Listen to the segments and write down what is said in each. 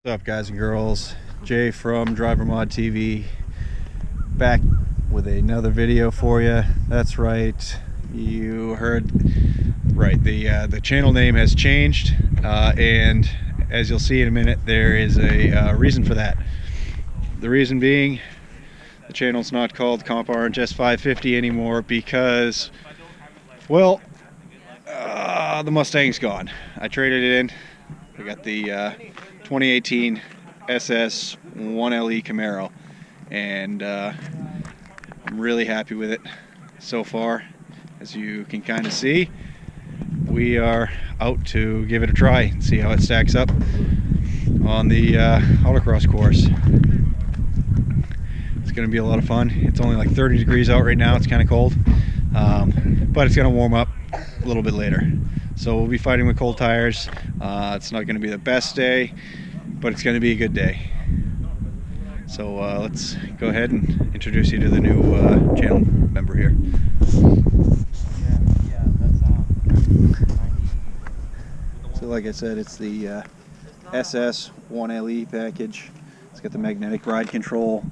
What's up, guys and girls? Jay from Driver Mod TV, back with another video for you. That's right, you heard right. The channel name has changed, and as you'll see in a minute, there is a reason for that. The reason being, the channel's not called Comp RNS 550 anymore because, well, the Mustang's gone. I traded it in. I got the 2018 SS 1LE Camaro, and I'm really happy with it so far. As you can kind of see, we are out to give it a try and see how it stacks up on the Autocross course. It's going to be a lot of fun. It's only like 30 degrees out right now. It's kind of cold, but it's going to warm up a little bit later. So we'll be fighting with cold tires. It's not going to be the best day, but it's going to be a good day. So let's go ahead and introduce you to the new channel member here. So like I said, it's the SS 1LE package. It's got the magnetic ride control,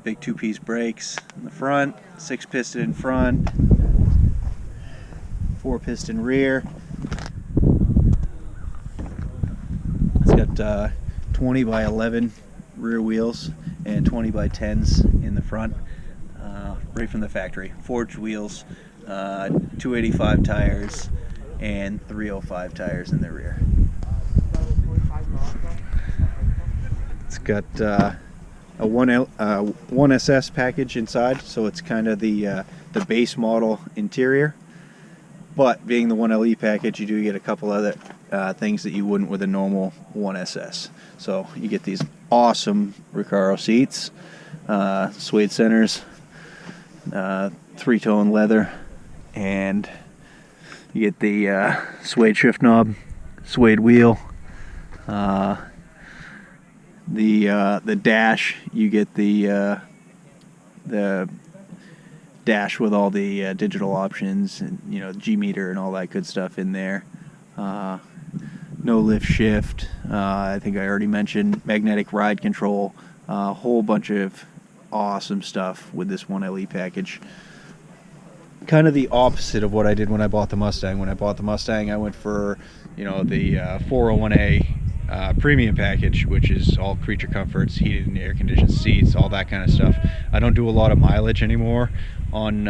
big two-piece brakes in the front, 6-piston in front, 4-piston rear. It's got 20 by 11 rear wheels and 20 by 10s in the front, right from the factory. Forged wheels, 285 tires and 305 tires in the rear. It's got a 1SS package inside, so it's kind of the base model interior. But being the 1LE package, you do get a couple other things that you wouldn't with a normal 1SS. So you get these awesome Recaro seats, suede centers, 3-tone leather, and you get the suede shift knob, suede wheel. The dash, you get the dash with all the digital options and, you know, G meter and all that good stuff in there. No lift shift. I think I already mentioned magnetic ride control. A whole bunch of awesome stuff with this 1LE package. Kind of the opposite of what I did when I bought the Mustang. When I bought the Mustang, I went for, you know, the 401A premium package, which is all creature comforts, heated and air conditioned seats, all that kind of stuff. I don't do a lot of mileage anymore on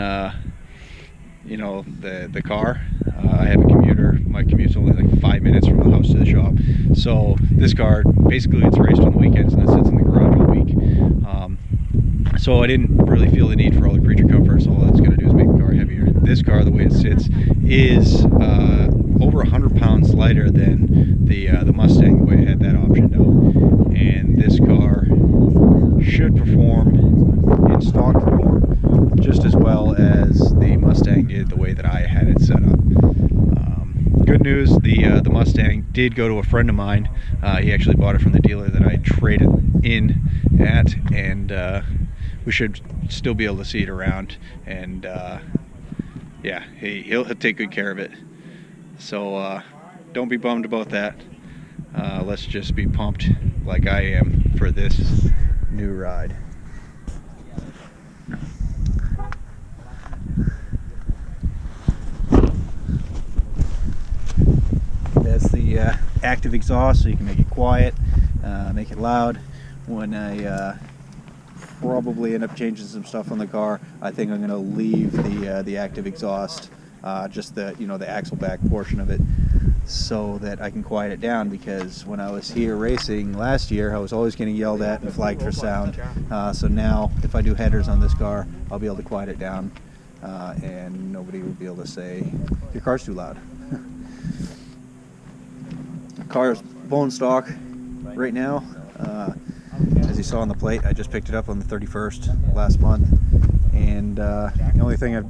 you know, the car. I have a commuter. My commute's only like 5 minutes from the house to the shop, so this car basically it's raced on the weekends and it sits in the garage all week. So I didn't really feel the need for all the creature comforts. All that's going to do is make the car heavier. This car, the way it sits, is over 100 pounds lighter than the Mustang, the way it had that option though. And this car should perform in stock form just as well as the Mustang did the way that I had it set up. Good news, the Mustang did go to a friend of mine. He actually bought it from the dealer that I traded in at, and we should still be able to see it around, and yeah, he'll take good care of it. So don't be bummed about that. Let's just be pumped like I am for this new ride. That's the active exhaust, so you can make it quiet, make it loud. When I probably end up changing some stuff on the car, I think I'm going to leave the active exhaust, just the, you know, the axle back portion of it, so that I can quiet it down, because when I was here racing last year, I was always getting yelled at and flagged for sound. So now if I do headers on this car, I'll be able to quiet it down, and nobody will be able to say your car's too loud. The car is bone stock right now. As you saw on the plate, I just picked it up on the 31st last month, and the only thing I've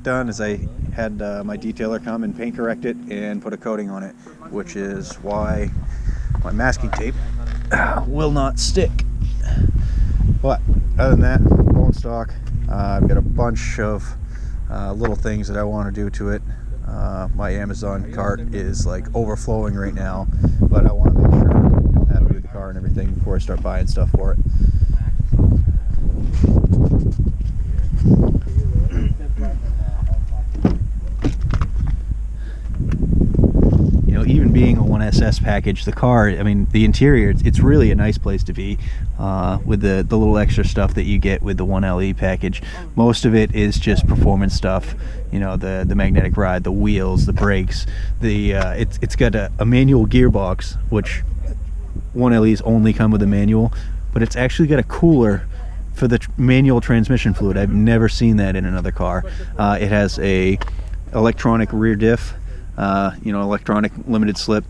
done is I had my detailer come and paint correct it and put a coating on it, which is why my masking tape will not stick. But other than that, bone stock. I've got a bunch of little things that I want to do to it. My Amazon cart is like overflowing right now, but I want to make sure I'm happy with the car. everything before I start buying stuff for it. You know, even being a 1SS package, the car, I mean, the interior, it's really a nice place to be, with the little extra stuff that you get with the 1LE package. Most of it is just performance stuff, you know, the magnetic ride, the wheels, the brakes, it's got a manual gearbox, which 1LEs only come with a manual, but it's actually got a cooler for the manual transmission fluid. I've never seen that in another car. It has a electronic rear diff, you know, electronic limited slip,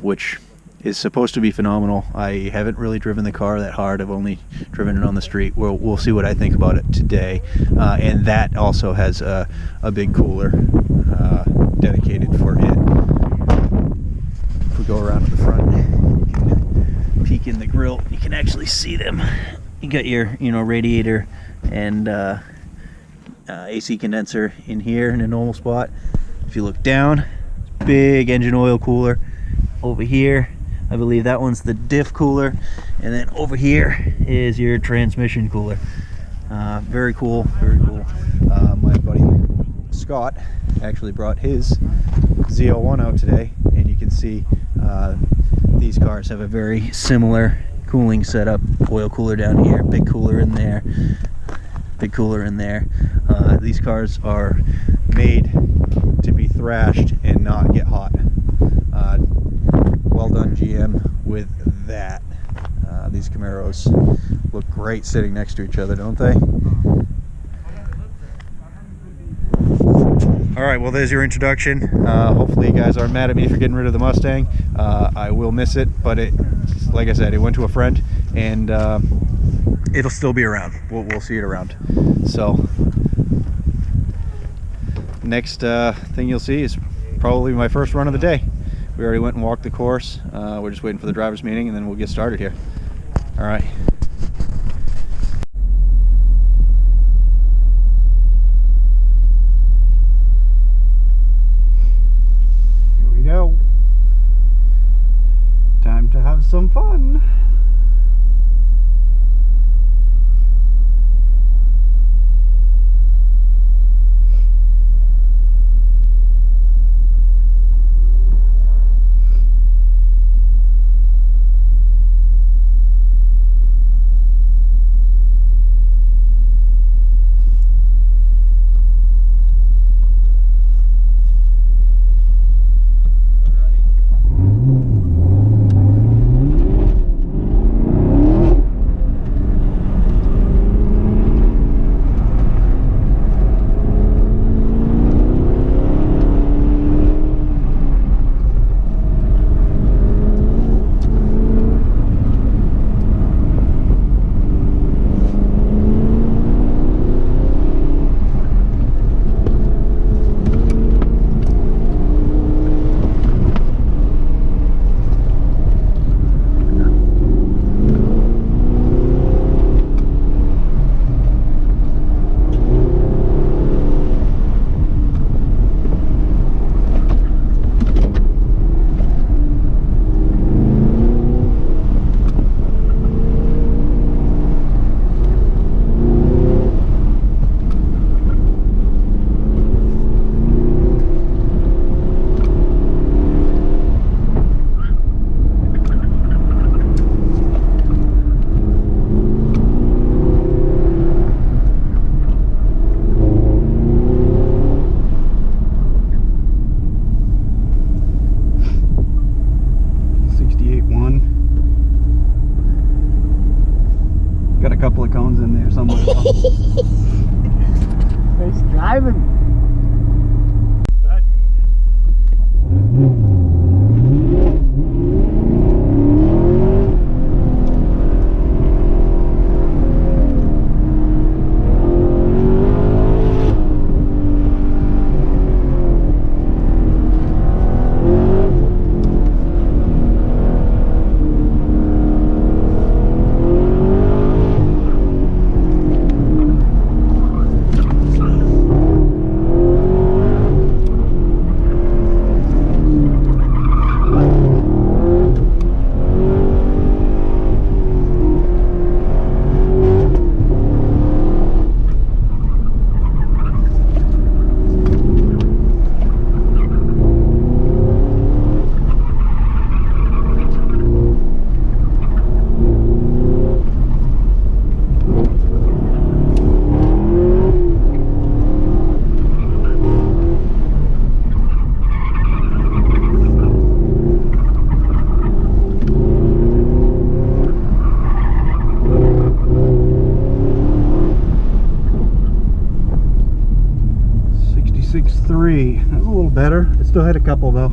which is supposed to be phenomenal. I haven't really driven the car that hard. I've only driven it on the street. We'll see what I think about it today. And that also has a big cooler dedicated for it. If we go around to the front, you can peek in the grill. You can actually see them. You got your, you know, radiator and AC condenser in here in a normal spot. If you look down, big engine oil cooler. Over here, I believe that one's the diff cooler, and then over here is your transmission cooler. Very cool, very cool. My buddy Scott actually brought his ZL1 out today, and you can see these cars have a very similar cooling setup. Oil cooler down here, big cooler in there, big cooler in there. These cars are made to be thrashed and not get hot. Well done, GM, with that. These Camaros look great sitting next to each other, don't they? Alright, well, there's your introduction. Hopefully you guys aren't mad at me for getting rid of the Mustang. I will miss it, but like I said, it went to a friend, and it'll still be around. We'll see it around. So next thing you'll see is probably my first run of the day. We already went and walked the course. We're just waiting for the driver's meeting, and then we'll get started here. All right. Here we go. Time to have some fun. Nice driving. 106.3. That was a little better. It still had a couple though.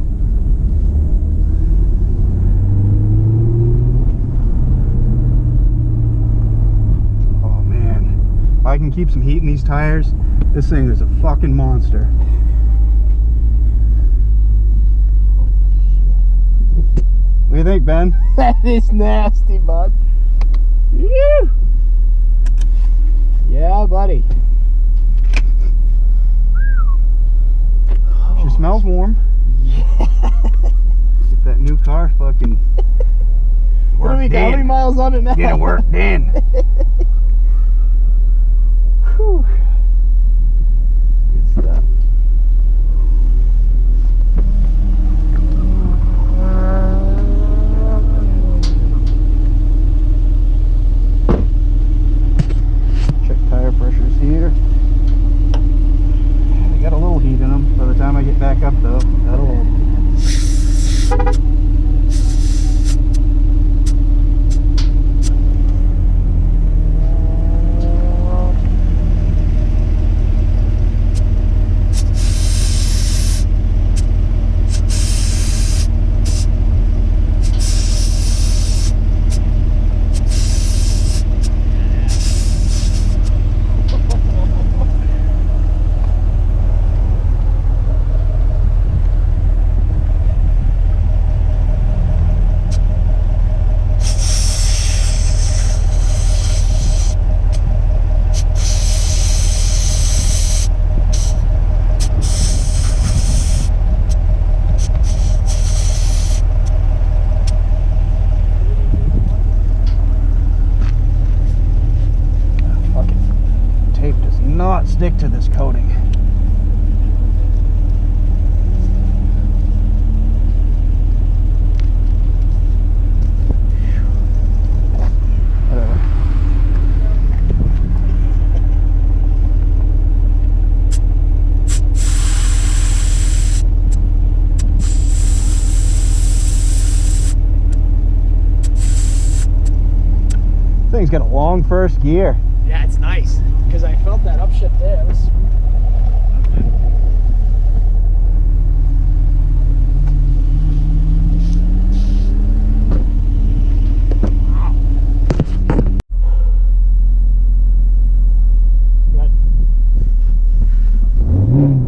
Oh man, if I can keep some heat in these tires, this thing is a fucking monster. What do you think, Ben? That is nasty, bud. Whew. Yeah, buddy. She smells warm. Yeah. Get that new car fucking What do we got? How many miles on it now? Get it worked in. Whew. Good stuff. Check tire pressures here. They got a little heat in them. By the time I get back up though, that'll not stick to this coating. Whatever. Thing's got a long first gear. Yeah, it's nice because I felt that upshift there. It was sweet. Good.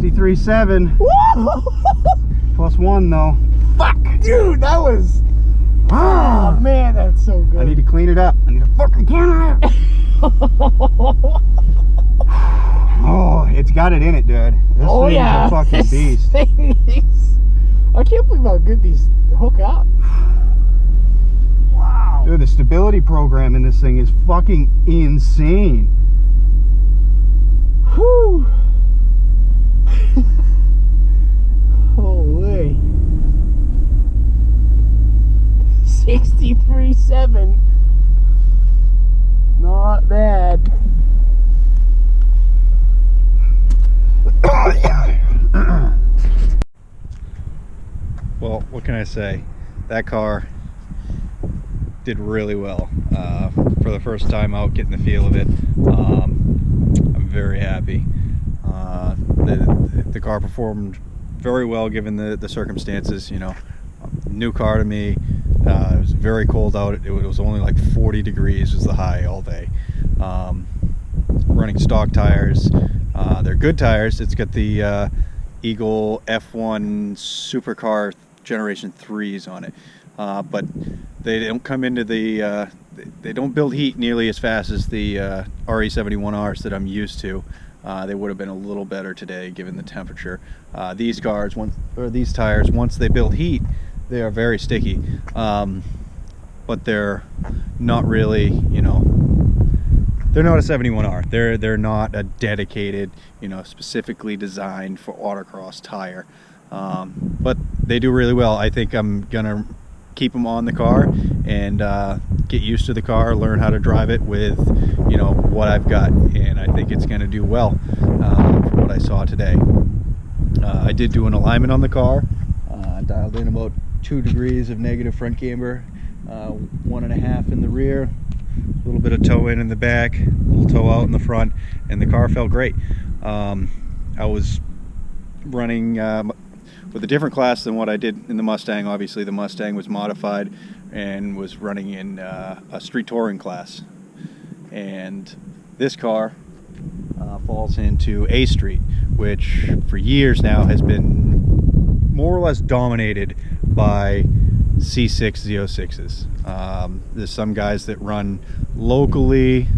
63.7 plus 1 though. Fuck, dude, that was. Oh man, that's so good. I need to clean it up. I need to fucking clean it up. Oh, it's got it in it, dude. This thing's a fucking beast. I can't believe how good these hook up. Wow. Dude, the stability program in this thing is fucking insane. Whew. Holy. 63.7. Not bad. Well, what can I say? That car did really well. For the first time out, getting the feel of it, I'm very happy. The car performed very well given the circumstances. You know, new car to me, It was very cold out. It was only like 40 degrees was the high all day. Running stock tires. They're good tires. It's got the Eagle F1 Supercar Generation 3s on it. But they don't come into the, they don't build heat nearly as fast as the RE71Rs that I'm used to. They would have been a little better today given the temperature. These tires, once they build heat, they are very sticky. But they're not really, you know, they're not a 71R. They're not a dedicated, you know, specifically designed for autocross tire. But they do really well. I think I'm gonna keep them on the car and get used to the car, learn how to drive it with, you know, what I've got, and I think it's going to do well from what I saw today. I did do an alignment on the car, dialed in about 2 degrees of negative front camber, 1.5 in the rear, a little bit of toe in the back, a little toe out in the front, and the car felt great. I was running with a different class than what I did in the Mustang. Obviously the Mustang was modified and was running in a street touring class, and this car falls into A Street, which for years now has been more or less dominated by C6 Z06s. There's some guys that run locally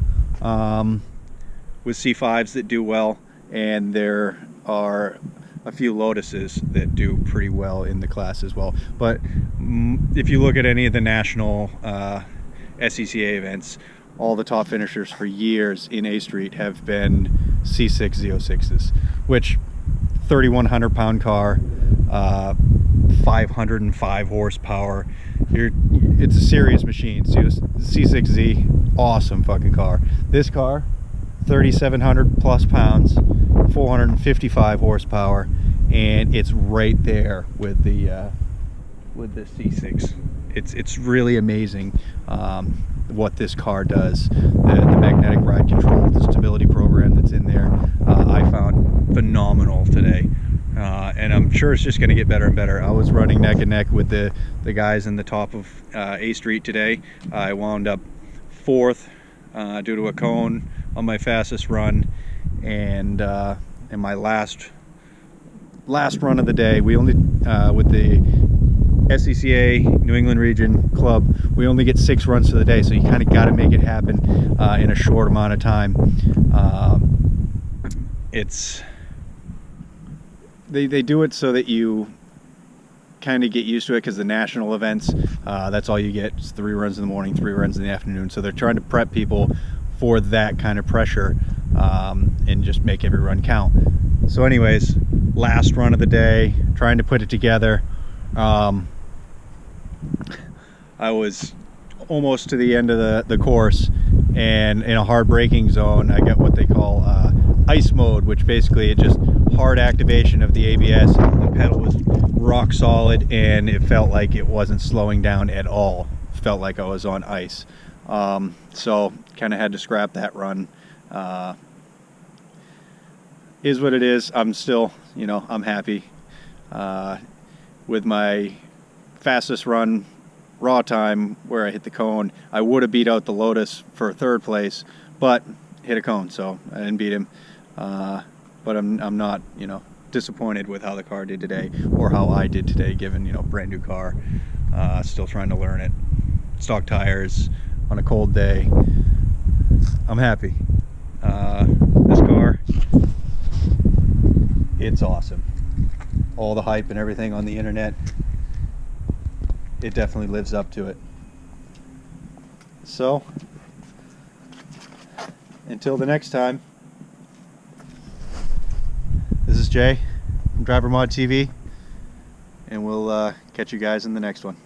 with C5s that do well, and there are a few Lotuses that do pretty well in the class as well. But if you look at any of the national SCCA events, all the top finishers for years in A Street have been C6 Z06s, which 3,100 pound car, 505 horsepower. It's a serious machine. C6Z, awesome fucking car. This car, 3,700 plus pounds, 455 horsepower, and it's right there with the C6. It's really amazing what this car does. The magnetic ride control, the stability program that's in there, I found phenomenal today. And I'm sure it's just going to get better and better. I was running neck and neck with the guys in the top of A Street today. I wound up 4th due to a cone on my fastest run, and in my last run of the day, we only with the SCCA New England Region Club, we only get 6 runs for the day, so you kind of got to make it happen in a short amount of time. They do it so that you kind of get used to it, because the national events, that's all you get. It's 3 runs in the morning, 3 runs in the afternoon. So they're trying to prep people for that kind of pressure and just make every run count. So anyways, last run of the day, trying to put it together. I was almost to the end of the course, and in a hard braking zone, I got what they call ice mode, which basically it just hard activation of the ABS. The pedal was rock solid, and it felt like it wasn't slowing down at all. Felt like I was on ice. So kind of had to scrap that run. Is what it is. I'm still, you know, I'm happy with my fastest run raw time where I hit the cone. I would have beat out the Lotus for 3rd place, but hit a cone, so I didn't beat him. But I'm not, you know, disappointed with how the car did today, or how I did today, given, you know, brand new car, still trying to learn it, stock tires on a cold day. I'm happy. This car, it's awesome. All the hype and everything on the internet, it definitely lives up to it. So until the next time, this is Jay from Driver Mod TV, and we'll catch you guys in the next one.